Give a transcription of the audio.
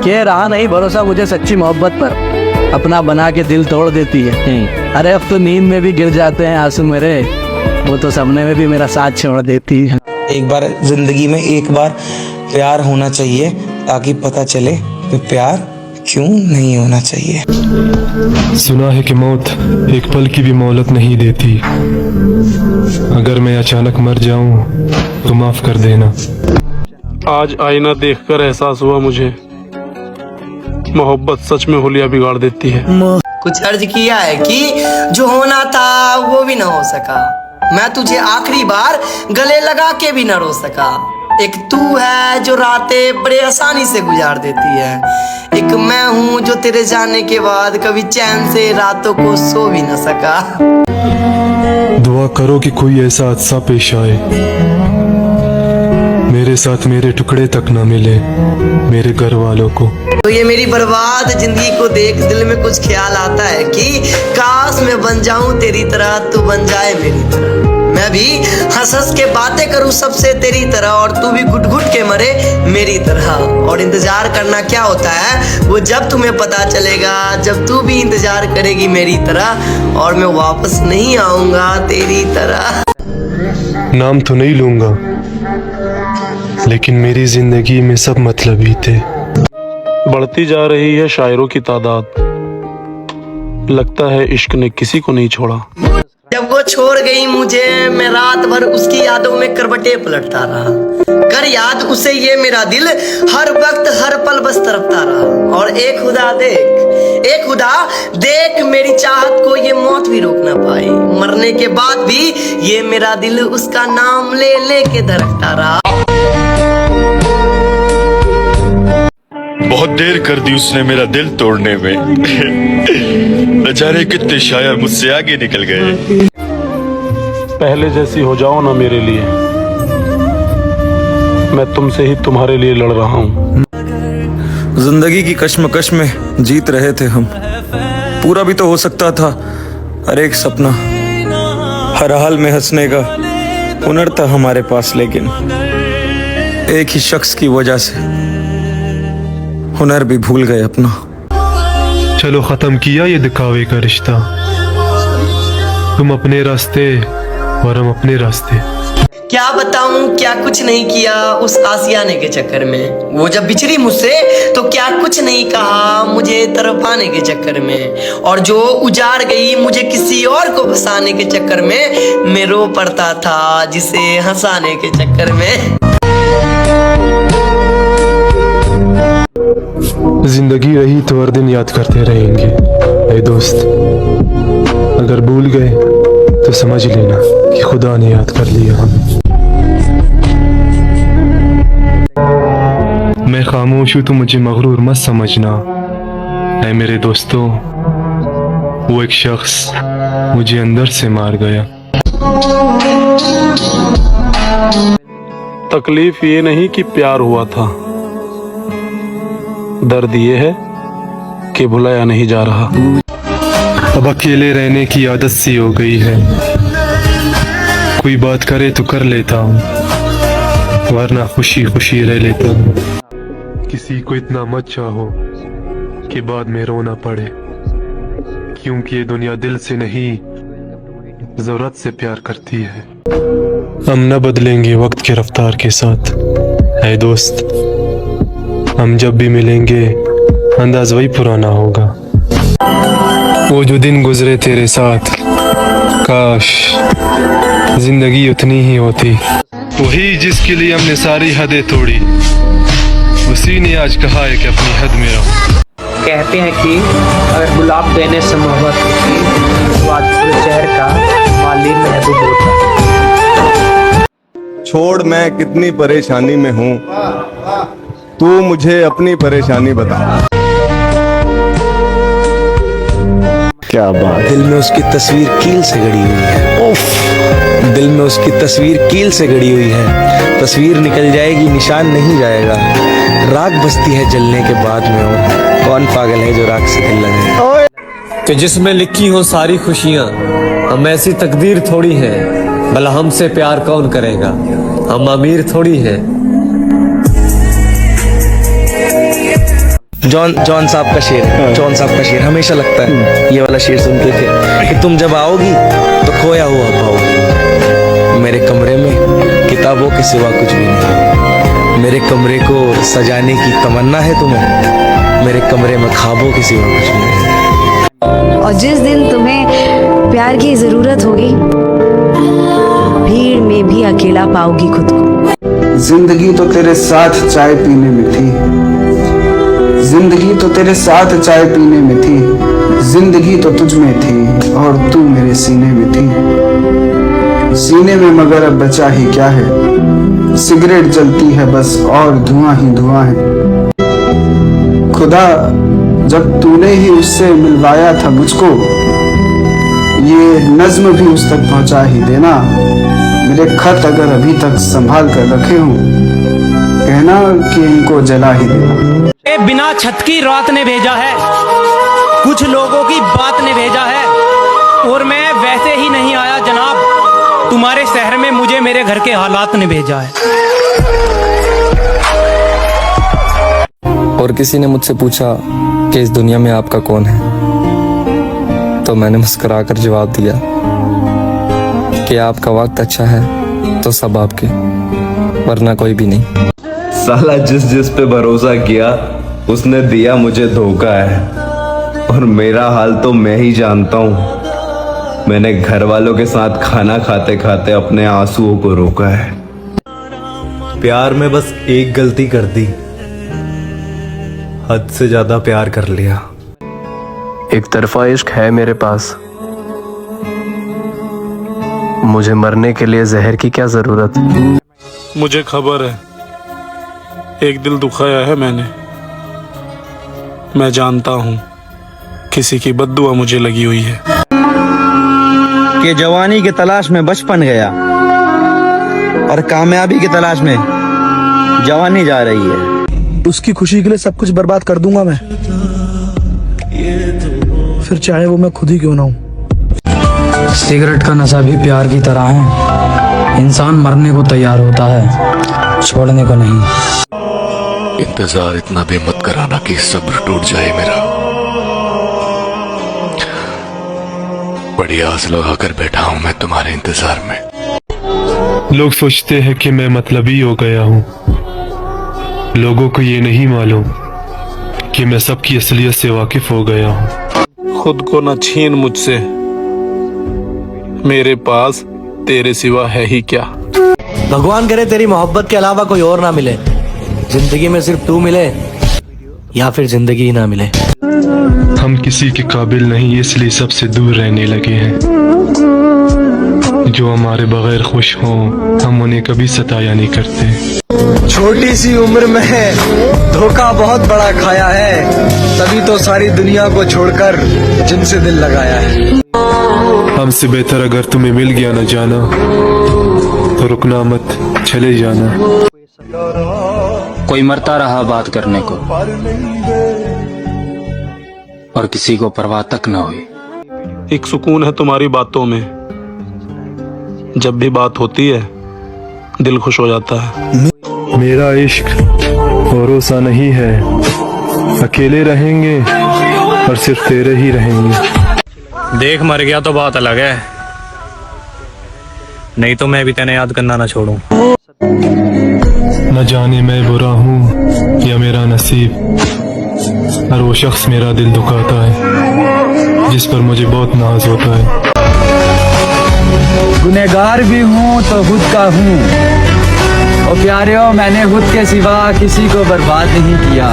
के रहा नहीं भरोसा मुझे सच्ची मोहब्बत पर, अपना बना के दिल तोड़ देती है। अरे अब तो नींद में भी गिर जाते हैं आंसू मेरे, वो तो सपने में भी मेरा साथ छोड़ देती है। एक बार जिंदगी में एक बार प्यार होना चाहिए ताकि पता चले कि प्यार क्यों नहीं होना चाहिए। सुना है कि मौत एक पल की भी मोहलत नहीं देती। अगर मैं अचानक मर जाऊं तो माफ कर देना। आज आईना देखकर एहसास हुआ मुझे, मोहब्बत सच में हुलिया बिगाड़ देती है। कुछ अर्ज किया है कि जो होना था वो भी ना हो सका, मैं तुझे आखिरी बार गले लगा के भी ना रो सका। एक तू है जो रातें बड़े आसानी से गुजार देती है, एक मैं हूँ जो तेरे जाने के बाद कभी चैन से रातों को सो भी ना सका। दुआ करो कि कोई ऐसा हादसा पेश आए, मेरे साथ मेरे टुकड़े तक ना मिले मेरे घर वालों को। तो ये मेरी बर्बाद जिंदगी को देख दिल में कुछ ख्याल आता है कि काश मैं बन जाऊं तेरी तरह, तू बन जाए मेरी तरह। मैं भी हंस हंस के बातें करूं सबसे तेरी तरह, और तू भी घुट घुट के मरे मेरी तरह। और इंतजार करना क्या होता है वो जब तुम्हें पता चलेगा, जब तू भी इंतजार करेगी मेरी तरह, और मैं वापस नहीं आऊंगा तेरी तरह। नाम तो नहीं लूंगा लेकिन मेरी जिंदगी में सब मतलबी थे। बढ़ती जा रही है शायरों की तादाद, लगता है इश्क ने किसी को नहीं छोड़ा। जब वो छोड़ गई मुझे, मैं रात भर उसकी यादों में करवटें पलटता रहा। कर याद उसे ये मेरा दिल हर वक्त हर पल बस तरफता रहा। और एक खुदा देख मेरी चाहत को ये मौत भी रोक ना पाई। मरने के बाद भी ये मेरा दिल उसका नाम ले ले के धड़कता रहा। बहुत देर कर दी उसने मेरा दिल तोड़ने में। बेचारे कितने शायर मुझसे आगे निकल गए। पहले जैसी हो जाओ ना मेरे लिए, मैं तुमसे ही तुम्हारे लिए लड़ रहा हूँ। जिंदगी की कश्मकश में जीत रहे थे हम, पूरा भी तो हो सकता था हर एक सपना। हर हाल में हंसने का हुनर था हमारे पास, लेकिन एक ही शख्स की वजह से हुनर भी भूल गए अपना। चलो खत्म किया ये दिखावे का रिश्ता, तुम अपने रास्ते और हम अपने रास्ते। क्या बताऊं क्या कुछ नहीं किया उस आसियाने के चक्कर में। वो जब बिछड़ी मुझसे तो क्या कुछ नहीं कहा मुझे तरफाने के चक्कर में। और जो उजाड़ गई मुझे किसी और को फंसाने के चक्कर में, मैं रो पड़ता था जिसे हंसाने के चक्कर में। जिंदगी रही तो हर दिन याद करते रहेंगे ऐ दोस्त। अगर भूल गए तो समझ लेना कि खुदा ने याद कर लिया हमें। मैं खामोश हूं तो मुझे मगरूर मत समझना ऐ मेरे दोस्तों। वो एक शख्स मुझे अंदर से मार गया। तकलीफ ये नहीं कि प्यार हुआ था, दर्द ये है कि भुलाया नहीं जा रहा। अब अकेले रहने की आदत सी हो गई है, कोई बात करे तो कर लेता हूँ, वरना खुशी खुशी रह लेता हूँ। किसी को इतना मत चाहो कि बाद में रोना पड़े, क्योंकि ये दुनिया दिल से नहीं जरूरत से प्यार करती है। हम न बदलेंगे वक्त के रफ्तार के साथ ऐ दोस्त। हम जब भी मिलेंगे अंदाज वही पुराना होगा। वो जो दिन गुजरे तेरे साथ, काश जिंदगी उतनी ही होती। वही जिसके लिए हमने सारी हदें तोड़ी, उसी ने आज कहा है कि अपनी हद में रहो। कहते हैं कि अगर गुलाब देने से मोहब्बत होती तो आज पूरे शहर का माली महबूब होता। छोड़ मैं कितनी परेशानी में हूँ, तू मुझे अपनी परेशानी बता। क्या बात। दिल में उसकी तस्वीर कील से गड़ी हुई है। उफ। दिल में उसकी तस्वीर कील से गड़ी हुई है। तस्वीर निकल जाएगी निशान नहीं जाएगा। राख बसती है जलने के बाद में, और कौन पागल है जो राख से दिल लगे। कि जिसमें लिखी हो सारी खुशियाँ, हम ऐसी तकदीर थोड़ी है, भला हमसे प्यार कौन करेगा, हम अमीर थोड़ी है। जॉन साहब का शेर है। जॉन साहब का शेर हमेशा लगता है, ये वाला शेर सुनते थे कि तुम जब आओगी तो खोया हुआ पाओगी। मेरे कमरे में किताबों के सिवा कुछ भी नहीं। मेरे कमरे को सजाने की तमन्ना है तुम्हें, मेरे कमरे में ख्वाबों के सिवा कुछ भी नहीं। और जिस दिन तुम्हें प्यार की जरूरत होगी, भीड़ में भी अकेला पाओगी खुद को। जिंदगी तो तेरे साथ चाय पीने में थी, जिंदगी तो तेरे साथ चाय पीने में थी, जिंदगी तो तुझ में थी और तू मेरे सीने में थी। सीने में मगर अब बचा ही क्या है, सिगरेट जलती है बस और धुआं ही धुआं है। खुदा जब तूने ही उससे मिलवाया था मुझको, ये नज्म भी उस तक पहुंचा ही देना। मेरे खत अगर अभी तक संभाल कर रखे हूँ, कहना कि इनको जला ही देना। बिना छत की रात ने भेजा है, कुछ लोगों की बात ने भेजा है, और मैं वैसे ही नहीं आया जनाब, तुम्हारे शहर में मुझे मेरे घर के हालात ने भेजा है। और किसी ने मुझसे पूछा कि इस दुनिया में आपका कौन है, तो मैंने मुस्कुराकर जवाब दिया कि आपका वक्त अच्छा है तो सब आपके, वरना कोई भी नहीं। साला जिस पे भरोसा किया उसने दिया मुझे धोखा है, और मेरा हाल तो मैं ही जानता हूँ। मैंने घर वालों के साथ खाना खाते खाते अपने आंसुओं को रोका है। प्यार में बस एक गलती कर दी, हद से ज्यादा प्यार कर लिया। एक तरफा इश्क है मेरे पास, मुझे मरने के लिए जहर की क्या जरूरत। मुझे खबर है एक दिल दुखाया है मैंने, मैं जानता हूँ किसी की बद्दुआ मुझे लगी हुई है। कि जवानी की तलाश में बचपन गया और कामयाबी की तलाश में जवानी जा रही है। उसकी खुशी के लिए सब कुछ बर्बाद कर दूंगा मैं, फिर चाहे वो मैं खुद ही क्यों ना हूं। सिगरेट का नशा भी प्यार की तरह है, इंसान मरने को तैयार होता है, छोड़ने को नहीं। इंतजार इतना भी मत कराना कि सब्र टूट जाए मेरा। बड़ी आस लगा कर बैठा हूं मैं तुम्हारे इंतजार में। लोग सोचते हैं कि मैं मतलबी हो गया हूँ, लोगों को ये नहीं मालूम कि मैं सबकी असलियत से वाकिफ हो गया हूँ। खुद को न छीन मुझसे, मेरे पास तेरे सिवा है ही क्या। भगवान करे तेरी मोहब्बत के अलावा कोई और ना मिले, जिंदगी में सिर्फ तू मिले या फिर जिंदगी ही ना मिले। हम किसी के काबिल नहीं, इसलिए सबसे दूर रहने लगे हैं। जो हमारे बगैर खुश हों, हम उन्हें कभी सताया नहीं करते। छोटी सी उम्र में धोखा बहुत बड़ा खाया है, तभी तो सारी दुनिया को छोड़कर जिनसे दिल लगाया है। हमसे बेहतर अगर तुम्हें मिल गया न जाना, तो रुकना मत, चले जाना। कोई मरता रहा बात करने को, और किसी को परवाह तक न हुई। एक सुकून है तुम्हारी बातों में, जब भी बात होती है दिल खुश हो जाता है। मेरा इश्क भरोसा नहीं है, अकेले रहेंगे और सिर्फ तेरे ही रहेंगे। देख मर गया तो बात अलग है, नहीं तो मैं भी तेने याद करना ना छोड़ूं। न जाने मैं बुरा हूँ या मेरा नसीब, और वो शख्स मेरा दिल दुखाता है जिस पर मुझे बहुत नाज होता है। गुनहगार भी हूँ तो खुद का हूँ, और प्यारियों मैंने खुद के सिवा किसी को बर्बाद नहीं किया।